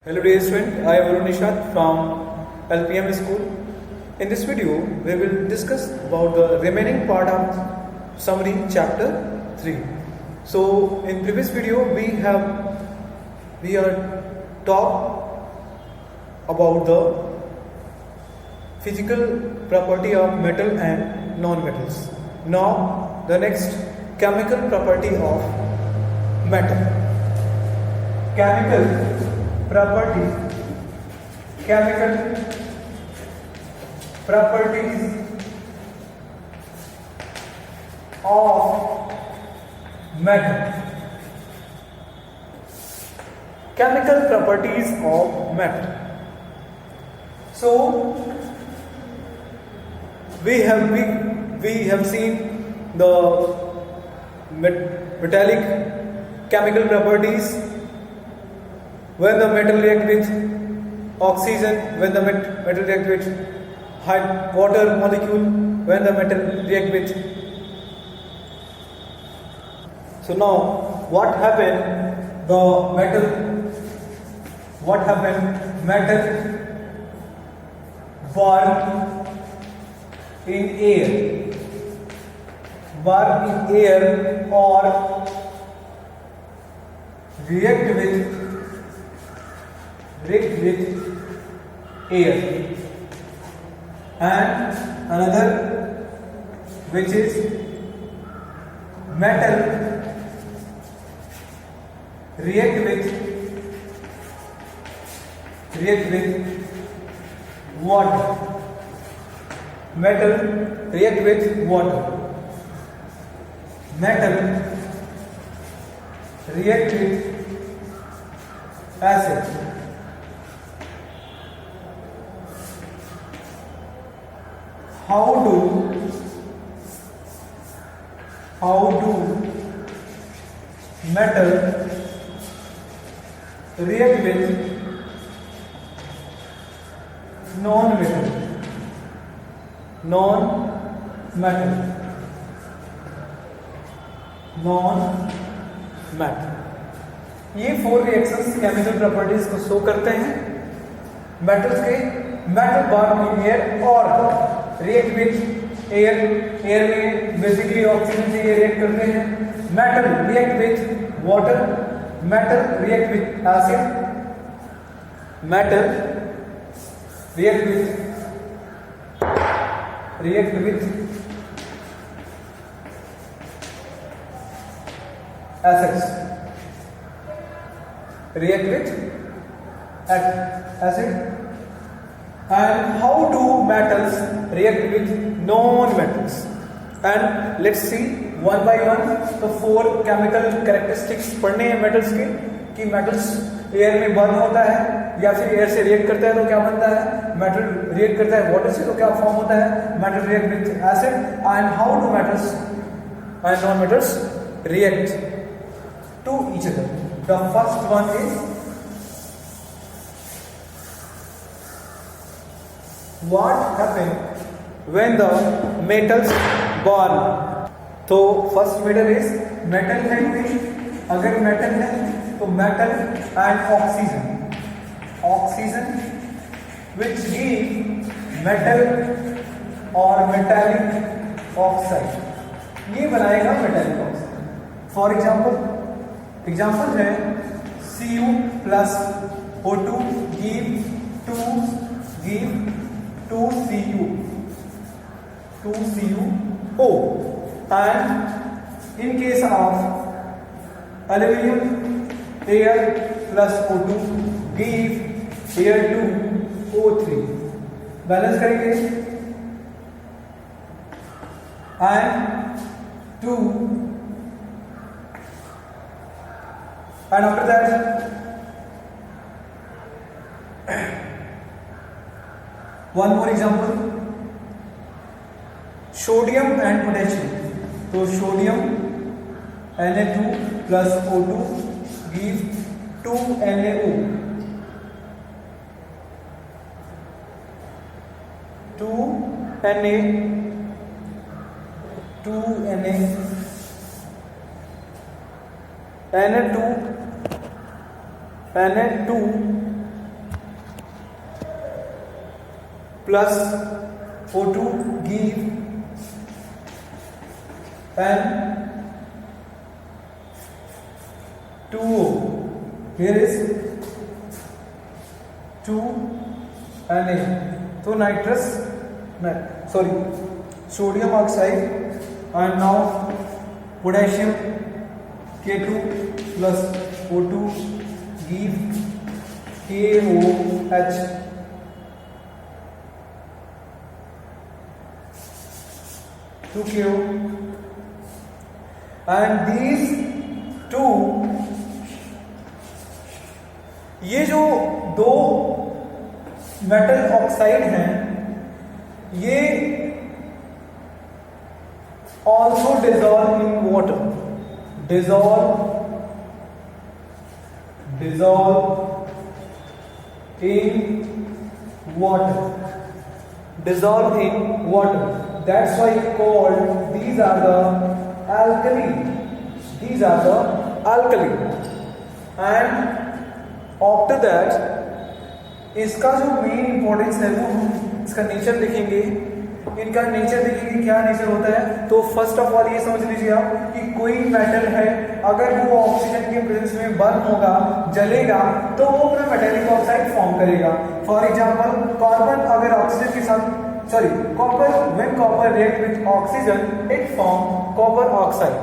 Hello dear student, I am Arun Nishad from LPM school. In this video, we will discuss about the remaining part of summary chapter 3. So in previous video, we are talk about the physical property of metal and non-metals. Now the next chemical property of metal. Chemical properties of metal. Chemical properties of metal. So we have seen the metallic chemical properties. When the metal react with oxygen, when the metal react with water molecule, when the metal react with. So now, what happened? Metal burn in air, or react with air, and another which is metal react with water. Metal react with water. Metal react with acid. How do metal react with non-metal? ये 4 reactions chemical properties को show करते हैं metals के. Metal burn in air और react with air में basically oxygen से ये react करते हैं. Metal react with water. Metal react with acid. Metal react with acids. React with acid. And how do metals react with non-metals? And let's see one by one. तो 4 chemical characteristics पढ़ने हैं metals के, कि metals air में burn होता है या फिर एयर से रिएक्ट करता है तो क्या बनता है. मेटल रिएक्ट करता है वाटर से तो क्या फॉर्म होता है. Metal react with acid. And how do metals and non metals react to each other. The first one is what happens when the metals burn. तो first metal is metal है कोई. अगर metal है तो metal and oxygen which give metal or metallic oxide. ये बनाएगा metallic oxide. For example है Cu plus O2 give 2CuO, and in case of aluminum air plus O2 give air to O3. Balance करेंगे and 2. And after that, one more example, sodium and potassium. So sodium Na2 plus O2 give 2NaO. 2Na Na2 plus O2 give and 2O. Here is 2 Na. So nitrous, sodium oxide and now potassium K2 plus O2 give KOH. 2KO. And these two, ये जो दो metal oxide हैं, ये also dissolve in water. Dissolve in water. Dissolve in water. That's why called these are the alkali. These are the alkali. And after that, इसका जो main importance है वो हम इसका नेचर लिखेंगे. इनका नेचर देखेंगे क्या नेचर होता है. तो फर्स्ट ऑफ ऑल ये समझ लीजिए आप कि कोई मेटल है, अगर वो ऑक्सीजन के प्रेजेंस में बर्न होगा, जलेगा, तो वो अपना मेटेलिक ऑक्साइड फॉर्म करेगा. फॉर एग्जांपल कार्बन अगर ऑक्सीजन के साथ copper, when copper react with oxygen it form copper oxide.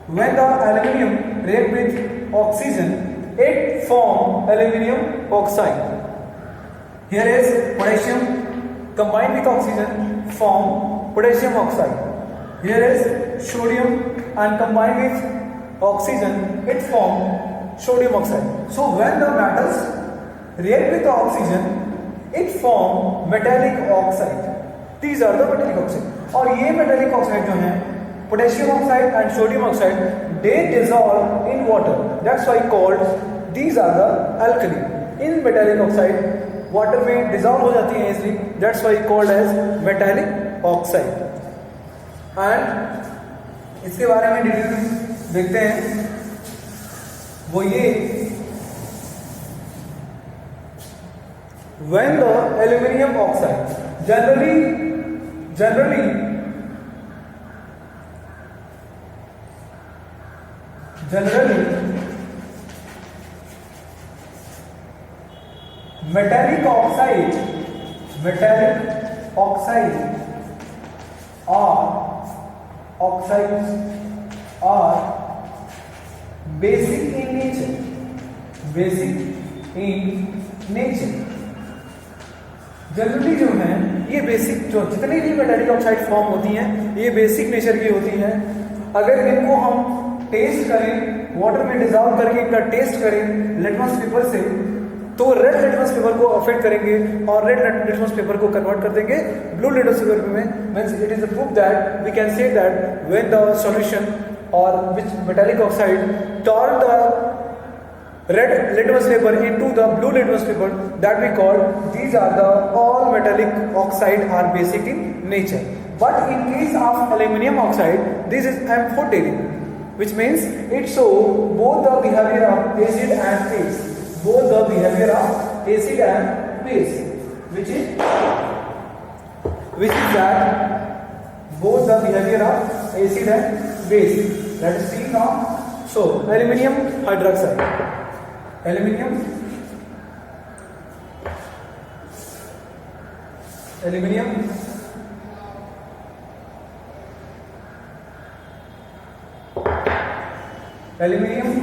When the aluminium react with oxygen it form aluminium oxide. Here is potassium combined with oxygen form potassium oxide. Here is sodium and combined with oxygen it form sodium oxide. So when the metals react with the oxygen it form metallic oxide. These are the metallic oxide. और ये metallic oxide जो हैं potassium oxide and sodium oxide they dissolve in water. That's why called these are the alkali. In metallic oxide water में dissolve हो जाती है easily. That's why called as metallic oxide. And इसके बारे में detail देखते हैं. वो ये when the aluminium oxide generally metallic oxides are basic in nature. Generally जो है ये बेसिक, जो जितनी भी मेटालिक ऑक्साइड फॉर्म होती हैं ये बेसिक नेचर की होती हैं. अगर इनको हम टेस्ट करें, वाटर में डिजॉल्व करके इनका टेस्ट करें लिटमस पेपर से, तो रेड लिटमस पेपर को अफेक्ट करेंगे और रेड लिटमस पेपर को कन्वर्ट कर देंगे ब्लू लिटमस पेपर में. Means it is a proof that we can say that when the solution और which metallic oxide turn the red litmus paper into the blue litmus paper, that we call these are the all metallic oxide are basic in nature. But in case of aluminum oxide this is amphoteric, which means it show both the behavior of acid and base, which is that both the behavior of acid and base. Let us see now. So aluminium hydroxide, aluminium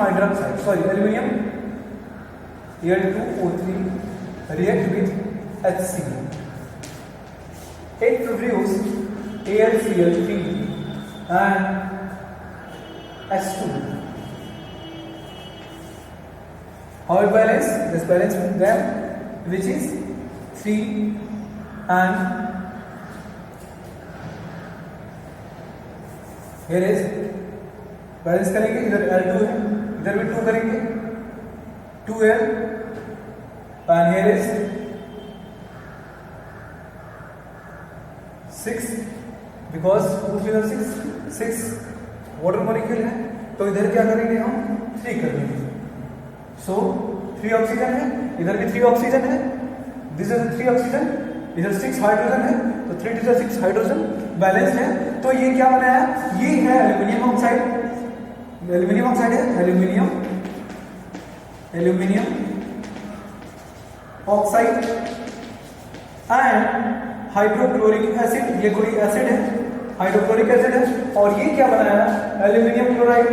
hydroxide, aluminium Al2O3 react with HCl. It produce AlCl3 and H2. How it balance? This balance with them, which is 3 and here is balance करेंगे. इधर L2 है, इधर भी 2 करेंगे, 2L and here is 6 because 2 3 6 water molecule है, तो इधर क्या करेंगे हम 3 कर देंगे. सो 3 ऑक्सीजन है, इधर भी 3 ऑक्सीजन है, दिस इज 3 ऑक्सीजन इधर 6 हाइड्रोजन है तो 3 टू 6 हाइड्रोजन बैलेंस है। तो ये क्या बना है, ये है एल्यूमिनियम ऑक्साइड, एल्यूमिनियम ऑक्साइड है, aluminium oxide and hydrochloric acid, ये कोई एसिड है, हाइड्रोक्लोरिक एसिड है। और ये क्या बनाया, aluminium chloride,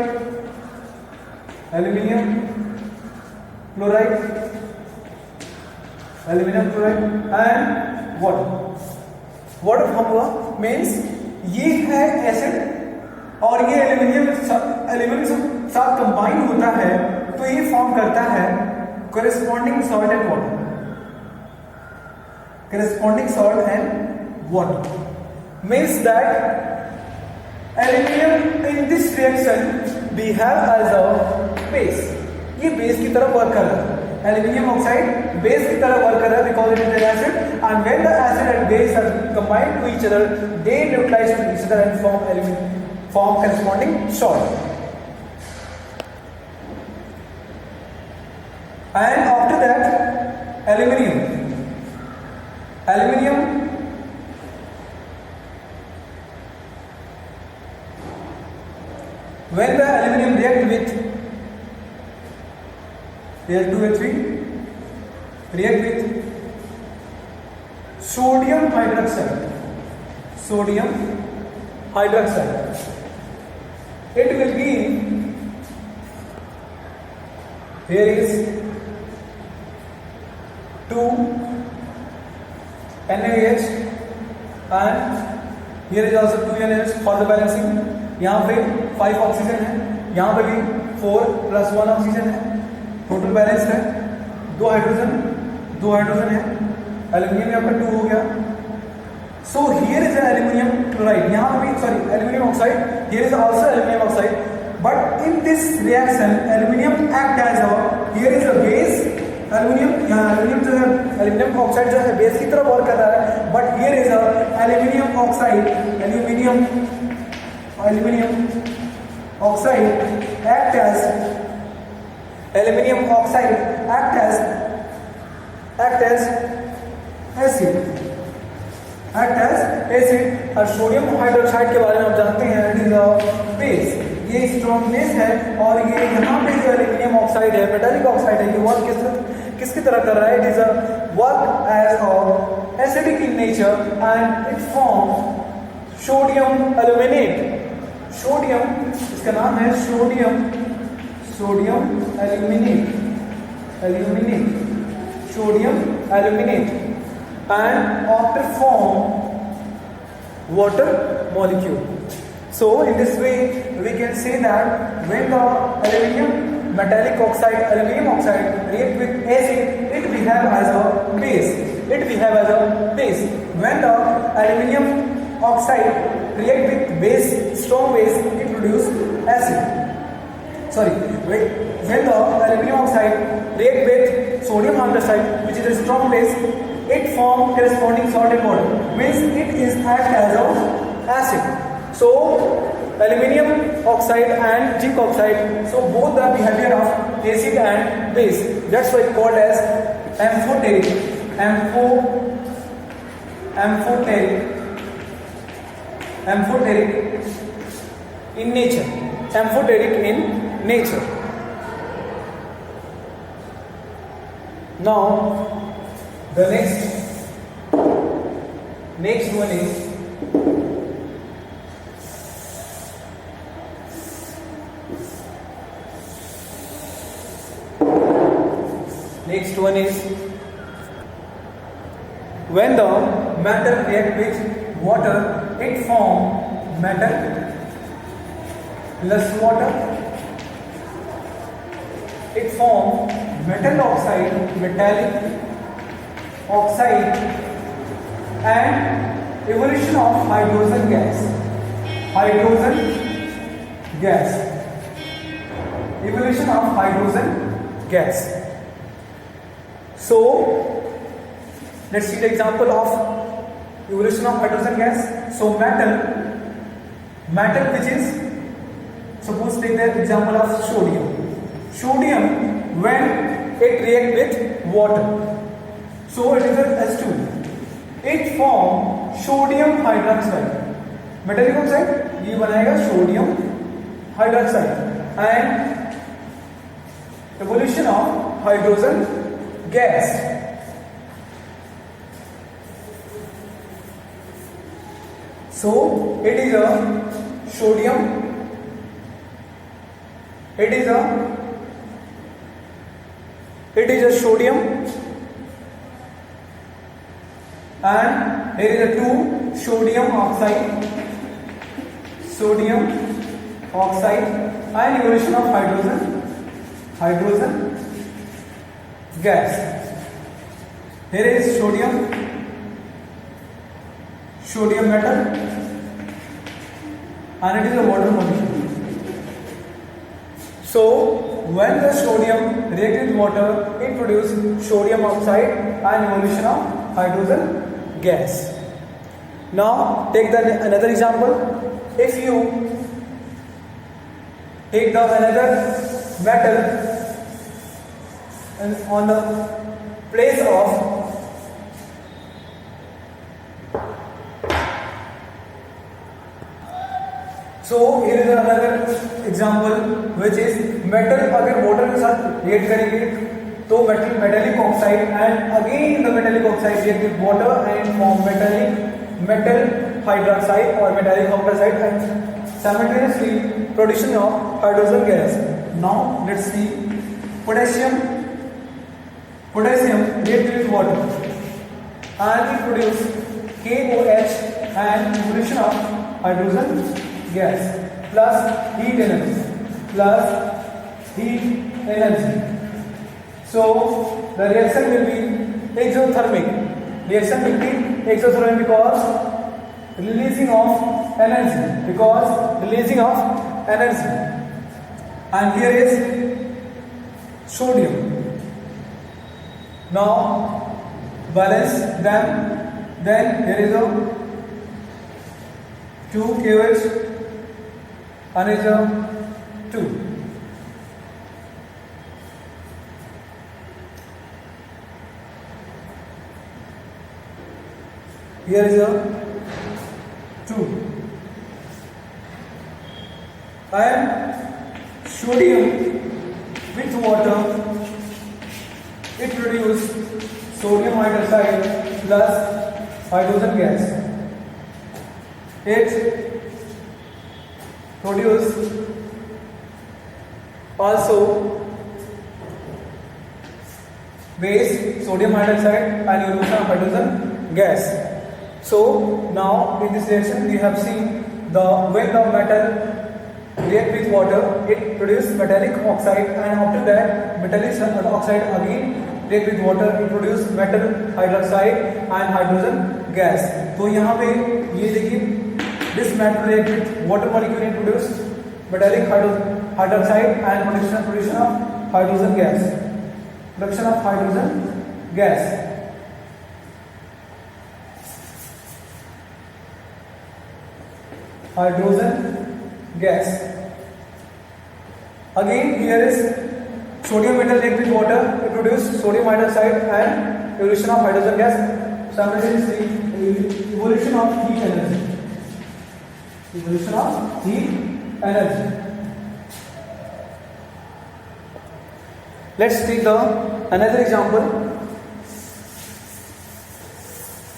aluminium chloride, aluminium chloride and water. Water form हुआ मीन्स ये है एसिड और ये एल्यूमिनियम साथ कंबाइन होता है तो ये फॉर्म करता है corresponding salt and water, corresponding salt and water means that aluminium in this reaction behave as a base, ये बेस की तरह वर्क कर रहा है, एल्यूमिनियम ऑक्साइड बेस की तरह वर्क कर रहा है because it is an acid and when the acid and base are combined to each other they neutralize to each other and form corresponding salt. And after that aluminium when the aluminium react with Al2O3 react with sodium hydroxide, it will give, here is 2 NaOH and here is also 2 NaOH for the balancing। यहाँ पे 5 oxygen है, यहाँ पे भी 4 + 1 oxygen है, total balance है। 2 hydrogen है, aluminium यहाँ पर 2 हो गया। So here is aluminium chloride, यहाँ पे भी sorry aluminium oxide, here is also aluminium oxide but in this reaction aluminium act as a, here is a base, aluminium यहाँ एल्यूमिनियम ऑक्साइड जो है बेस की तरह वर्क कर रहा है but here is a aluminium oxide, aluminium oxide act as acid और sodium hydroxide के बारे में आप जानते हैं, इट इज अ बेस, ये स्ट्रॉन्ग बेस है। और ये यहाँ पे जो एल्यूमिनियम ऑक्साइड है, मेटालिक ऑक्साइड है, ये वर्क किसकी तरह कर रहा है, it is a work as a acidic in nature and it form sodium aluminate, sodium इसका नाम है sodium aluminate and after form water molecule. So in this way we can say that when the aluminium oxide react with acid, it behave as a base. When the aluminium oxide react with strong base, it produce acid. When the aluminium oxide react with sodium hydroxide, which is a strong base, it form corresponding salt and water, means it is act as a acid. So aluminium oxide and zinc oxide, so both the behavior of acid and base, that's why called as amphoteric in nature. Now the next one is when the metal react with water, it form metal plus water, it form metallic oxide and evolution of hydrogen gas, So let's see the example of evolution of hydrogen gas. So metal which is, suppose take the example of sodium when it react with water, so it is a H2, it form sodium hydroxide, metallic oxide ये बनाएगा sodium hydroxide and evolution of hydrogen gas. So it is a sodium, it is a sodium and there is a 2 sodium oxide and evolution of hydrogen gas. Here is sodium metal and it is a water molecule. So when the sodium reacts with water, it produces sodium oxide and evolution of hydrogen gas. Now take another example. If you take another metal and on the place of so here is another example which is metal अगर water के साथ react करेंगे तो metallic oxide and again the metallic oxide react with water and form metal hydroxide or metallic oxide and simultaneously production of hydrogen gas. Now let's see potassium react with water and it produce KOH and evolution of hydrogen gas plus heat energy. So the reaction will be exothermic. Reaction will be exothermic because releasing of energy. And here is sodium. Now balance them. Then here is a 2 KOH and is a 2. Here is a 2 and sodium with water it produce sodium hydroxide plus hydrogen gas. It produce also base sodium hydroxide and evolution of hydrogen gas. So now in this reaction we have seen when the metal react with water it produces metallic oxide and after that metallic oxide again react with water it produce metal hydroxide and hydrogen gas. तो यहाँ पे ये देखिए this metal react with water molecule it produce metallic hydroxide and production of hydrogen gas. Again here is sodium metal react with water it produce sodium hydroxide and evolution of hydrogen gas. Simultaneously evolution of heat energy. Let's take another example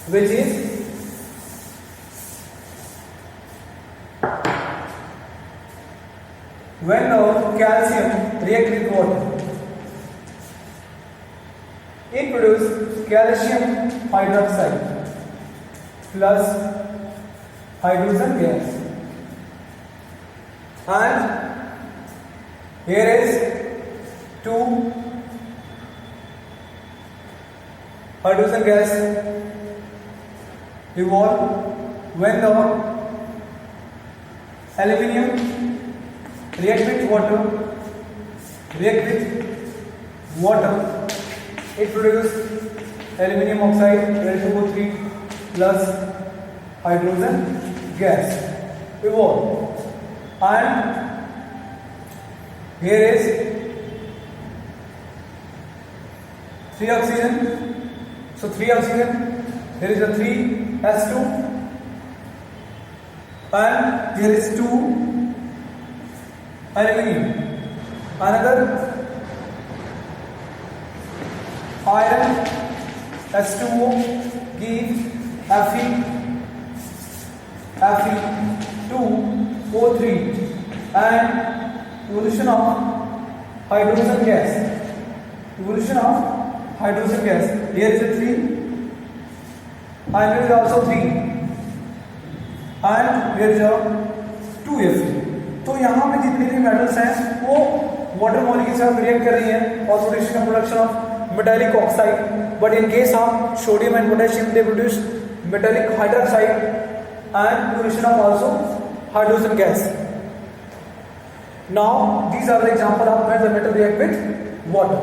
which is when calcium react with water it produces calcium hydroxide plus hydrogen gas and here is 2 hydrogen gas evolve when the aluminium react with water it produces aluminium oxide Al2O3 plus hydrogen gas evolve and here is 3 oxygen. So 3 oxygen here is a 3s2 and here is 2 aluminium. Another iron S2O gives Fe2O3 and evolution of hydrogen gas. Evolution of hydrogen gas. Here is a 3 and here is also 3 and here is a 2Fe. तो यहाँ पे जितने भी metals हैं वो water molecule से react कर रही हैं और production of metallic oxide. But in case of sodium and potassium they produce metallic hydroxide and evolution of also hydrogen gas. Now these are the example of where the metal react with water.